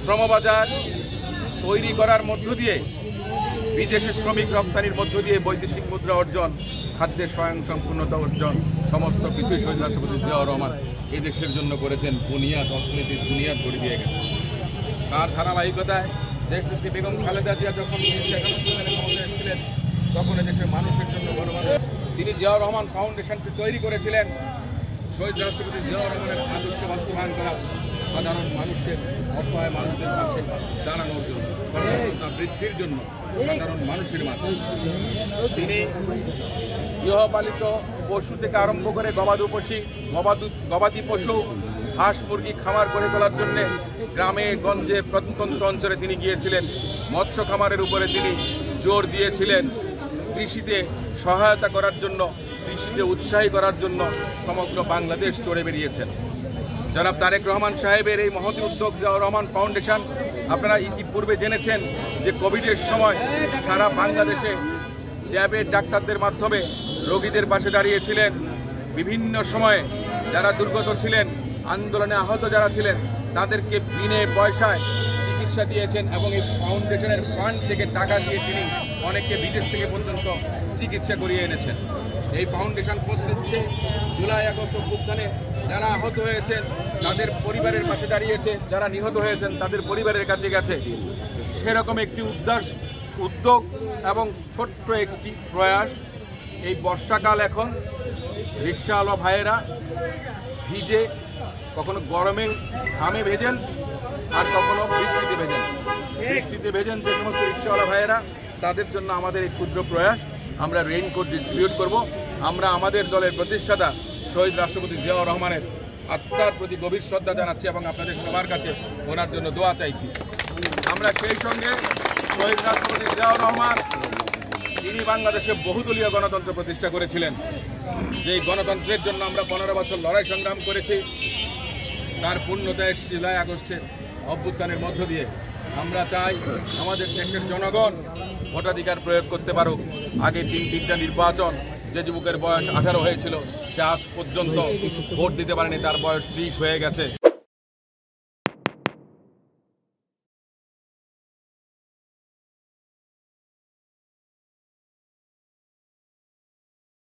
শ্রমবাজার তৈরি করার মধ্য দিয়ে বিদেশে শ্রমিক রপ্তানির মধ্য দিয়ে বৈদেশিক মুদ্রা অর্জন, খাদ্যের স্বয়ংসম্পূর্ণতা অর্জন, সমস্ত কিছুই শহীদ রাষ্ট্রপতি জিয়াউর রহমান এই দেশের জন্য করেছেন। বুনিয়াদ, অর্থনীতির বুনিয়াদ গড়ে দিয়ে গেছেন। তার ধারাবাহিকতায় দেশনেত্রী বেগম খালেদা জিয়া যখন ক্ষমতায় ছিলেন তখন দেশের মানুষের জন্য তিনি জিয়াউর রহমান ফাউন্ডেশনটি তৈরি করেছিলেন শহীদ রাষ্ট্রপতি জিয়াউর রহমানের আদর্শ বাস্তবায়ন করা, সাধারণ মানুষের, অসহায় মানুষদের পাশে দাঁড়ানোর জন্য, সচেতনতা বৃদ্ধির জন্য সাধারণ মানুষের মাঝে। তিনি গৃহপালিত পশু থেকে আরম্ভ করে গবাদি পশু, হাঁস মুরগি খামার করে তোলার জন্য গ্রামে গঞ্জে প্রত্যন্ত অঞ্চলে তিনি গিয়েছিলেন। মৎস্য খামারের উপরে তিনি জোর দিয়েছিলেন। কৃষিতে সহায়তা করার জন্য, কৃষিতে উৎসাহী করার জন্য সমগ্র বাংলাদেশ চড়ে বেরিয়েছেন। জনাব তারেক রহমান সাহেবের এই মহতী উদ্যোগ জিয়াউর রহমান ফাউন্ডেশন, আপনারা ইতিপূর্বে জেনেছেন যে কোভিডের সময় সারা বাংলাদেশে ট্যাবের ডাক্তারদের মাধ্যমে রোগীদের পাশে দাঁড়িয়েছিলেন। বিভিন্ন সময়ে যারা দুর্গত ছিলেন, আন্দোলনে আহত যারা ছিলেন, তাদেরকে বিনে পয়সায় চিকিৎসা দিয়েছেন এবং এই ফাউন্ডেশনের ফান্ড থেকে টাকা দিয়ে তিনি অনেককে বিদেশ থেকে পর্যন্ত চিকিৎসা করিয়ে এনেছেন। এই ফাউন্ডেশন খোঁজ নিচ্ছে জুলাই আগস্ট অভ্যুত্থানে যারা আহত হয়েছেন তাদের পরিবারের পাশে দাঁড়িয়েছে, যারা নিহত হয়েছেন তাদের পরিবারের কাছে গেছে। সেরকম একটি উদ্যোগ এবং ছোট্ট একটি প্রয়াস। এই বর্ষাকাল, এখন রিক্সাওয়ালা ভাইয়েরা ভিজে, কখনো গরমে ঘামে ভেজেন আর কখনো বৃষ্টিতে ভেজেন। যে সমস্ত রিক্সাওয়ালা ভাইয়েরা, তাদের জন্য আমাদের এই ক্ষুদ্র প্রয়াস। আমরা রেইনকোট ডিস্ট্রিবিউট করব। আমরা আমাদের দলের প্রতিষ্ঠাতা শহীদ রাষ্ট্রপতি জিয়াউর রহমানের আত্মার প্রতি গভীর শ্রদ্ধা জানাচ্ছি এবং আপনাদের সবার কাছে ওনার জন্য দোয়া চাইছি। আমরা সেই সঙ্গে শহীদ রাষ্ট্রপতি জিয়াউর রহমান, তিনি বাংলাদেশে বহুদলীয় গণতন্ত্র প্রতিষ্ঠা করেছিলেন। যেই গণতন্ত্রের জন্য আমরা 15 বছর লড়াই সংগ্রাম করেছি, তার পূর্ণতায় জুলাই আগস্টে অভ্যুত্থানের মধ্য দিয়ে আমরা চাই আমাদের দেশের জনগণ ভোটাধিকার প্রয়োগ করতে পারুক। আগে 3টা নির্বাচন, যে যুবকের বয়স 18 হয়েছিল সে আজ পর্যন্ত ভোট দিতে পারেনি, তার বয়স 30 হয়ে গেছে।